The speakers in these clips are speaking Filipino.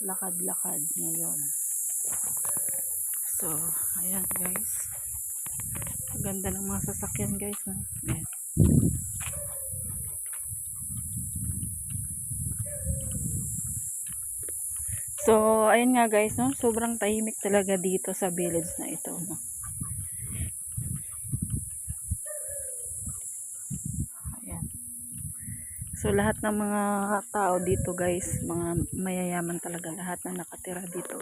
lakad-lakad ngayon. So, ayan guys. Ganda ng mga sasakyan guys. No? Ayan. So, ayan nga guys, no? Sobrang tahimik talaga dito sa village na ito. No? Ayan. So, lahat ng mga tao dito guys, mga mayayaman talaga, lahat na nakatira dito.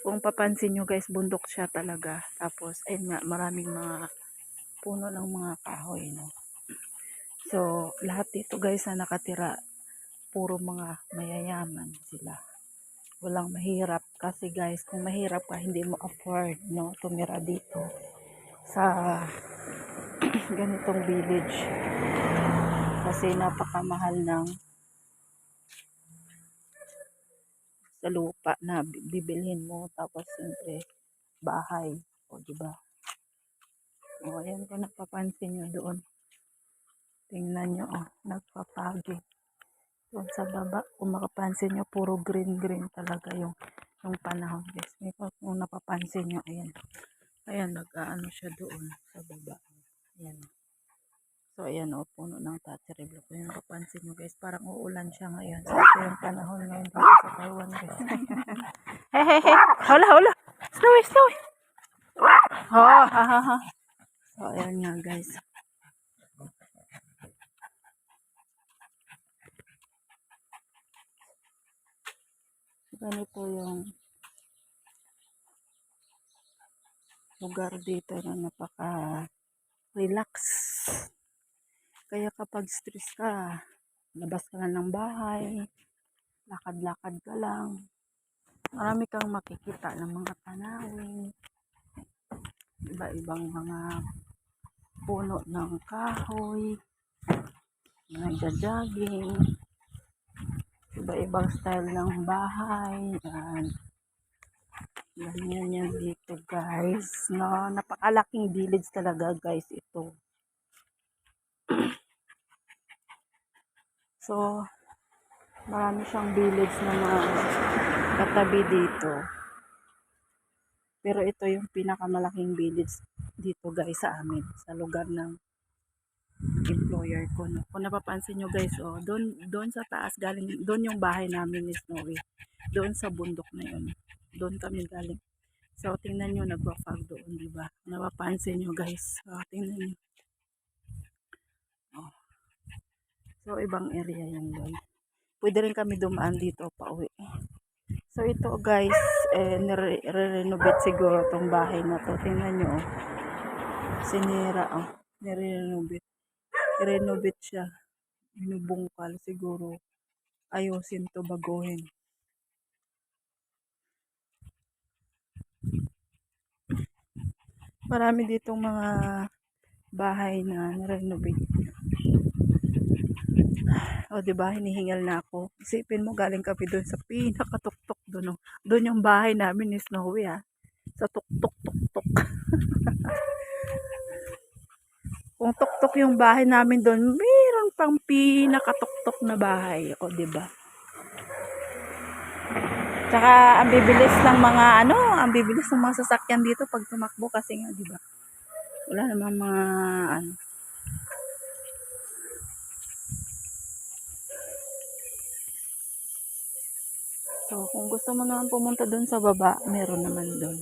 Kung papansin nyo guys, bundok siya talaga. Tapos, ayun nga, maraming mga puno ng mga kahoy. No? So, lahat dito guys na nakatira, puro mga mayayaman sila. Walang mahirap kasi guys, kung mahirap ka hindi mo afford no tumira dito sa ganitong village kasi napakamahal ng sa lupa na bibilhin mo, tapos siyempre bahay, o di ba? O ayan, kung napapansin nyo doon, tingnan nyo, nagpapagi doon sa baba. Kung makapansin nyo, puro green talaga yung panahon guys. Kung napapansin nyo, ayan, nag-aano siya doon sa baba. Ayan. So, ayan puno ng tatcherry block. Kung napapansin nyo guys, parang uulan siya ngayon. So, ito yung panahon ngayon dito sa Taiwan guys. Hey. Hala. Snowy. Oh, ha. So, ayan nga guys. Ganito yung lugar dito na napaka-relax. Kaya kapag stress ka, labas ka na ng bahay, lakad-lakad ka lang. Marami kang makikita ng mga tanawin, iba-ibang mga puno ng kahoy, nagja-jogging, iba-ibang style ng bahay. Ganyan yan dito guys. No, napakalaking village talaga guys ito. So, marami siyang village na mga katabi dito. Pero ito yung pinakamalaking village dito guys sa amin, sa lugar ng employer ko. No? Kung napapansin nyo guys, doon sa taas galing, doon yung bahay namin ni Snowy. Doon sa bundok na yun. Doon kami galing. So, tingnan nyo, nagpa-fog doon, diba? Napapansin nyo guys. So, tingnan nyo. Oh. So, ibang area yan doon. Pwede rin kami dumaan dito pa uwi. So, ito guys, nire-renovate siguro tong bahay na to. Tingnan nyo, sinira, nire-renovate siya. Binubungkal siguro. Ayusin to, baguhin. Marami ditong mga bahay na nire-renovate. O, diba, hinihingal na ako. Isipin mo, galing kami doon sa pinakatuktok doon. No? Doon yung bahay namin ni Snowy, sa tuktok. Kung tuktok yung bahay namin doon, mayroon pang pinakatuktok na bahay. O, diba? Tsaka, ang bibilis ng mga sasakyan dito pag tumakbo kasi nga, diba? Wala namang mga, So, kung gusto mo naman pumunta doon sa baba, meron naman doon.